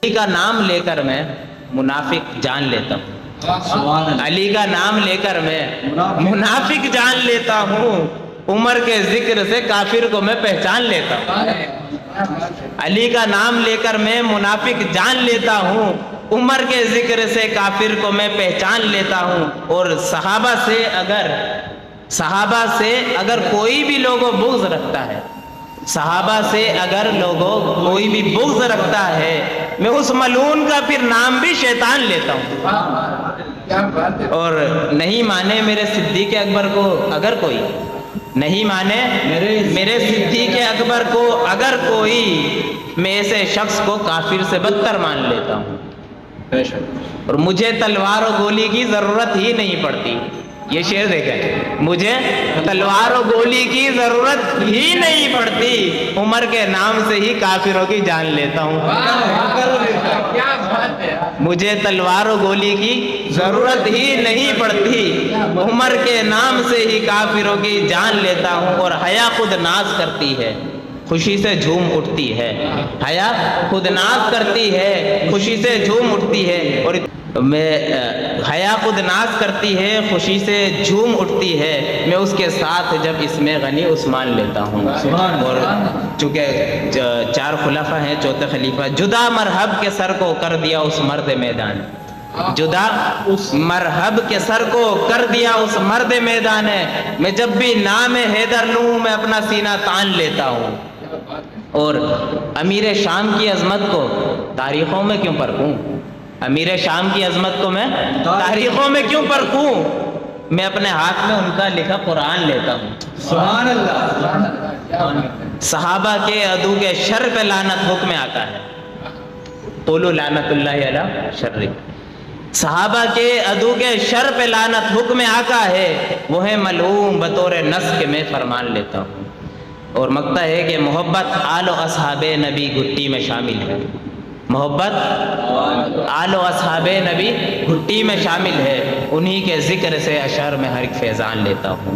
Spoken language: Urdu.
علی کا نام لے کر میں منافق جان لیتا ہوں، علی کا نام لے کر میں منافق جان لیتا ہوں، عمر کے ذکر سے کافر کو میں پہچان لیتا ہوں۔ علی کا نام لے کر میں منافق جان لیتا ہوں، عمر کے ذکر سے کافر کو میں پہچان لیتا ہوں۔ اور صحابہ سے اگر کوئی بھی لوگوں بغض رکھتا ہے، صحابہ سے اگر لوگوں کوئی بھی بغض رکھتا ہے، میں اس ملعون کا پھر نام بھی شیطان لیتا ہوں۔ اور نہیں مانے میرے صدیق اکبر کو اگر کوئی، نہیں مانے میرے صدیق اکبر کو اگر کوئی، میں ایسے شخص کو کافر سے بدتر مان لیتا ہوں، اور مجھے تلوار و گولی کی ضرورت ہی نہیں پڑتی۔ یہ شعر دیکھیں، مجھے تلوار و گولی کی ضرورت ہی نہیں پڑتی، عمر کے نام سے ہی کافروں کی جان لیتا ہوں۔ مجھے تلوار و گولی کی ضرورت ہی نہیں پڑتی، عمر کے نام سے ہی کافروں کی جان لیتا ہوں۔ اور حیا خود ناز کرتی ہے، خوشی سے جھوم اٹھتی ہے، حیا خود ناز کرتی ہے، خوشی سے جھوم اٹھتی ہے۔ اور حیا خود ناز کرتی ہے، خوشی سے جھوم اٹھتی ہے، میں اس کے ساتھ جب اس میں غنی عثمان لیتا ہوں۔ اور چونکہ چار خلفاء ہیں، چوتھے خلیفہ، جدا مرحب کے سر کو کر دیا اس مرد میدان، جدا مرحب کے سر کو کر دیا اس مرد میدان ہے، میں جب بھی نام حیدر لوں میں اپنا سینہ تان لیتا ہوں۔ اور امیر شام کی عظمت کو تاریخوں میں کیوں پرکھوں، امیر شام کی عظمت کو میں تاریخوں میں کیوں پرکھوں، میں اپنے ہاتھ میں ان کا لکھا قرآن لیتا ہوں۔ سبحان اللہ۔ صحابہ کے عدو کے شر پہ لعنت حکم آتا ہے، قولوا لعنت اللہ علی شر، صحابہ کے عدو کے شر پہ لعنت حکم آقا ہے، وہ ہے ملعون بطور نسک میں فرمان لیتا ہوں۔ اور مقطع ہے کہ محبت آل و اصحاب نبی گھٹی میں شامل ہے، محبت آل و اصحاب نبی گھٹی میں شامل ہے، انہی کے ذکر سے اشعار میں ہر ایک فیضان لیتا ہوں۔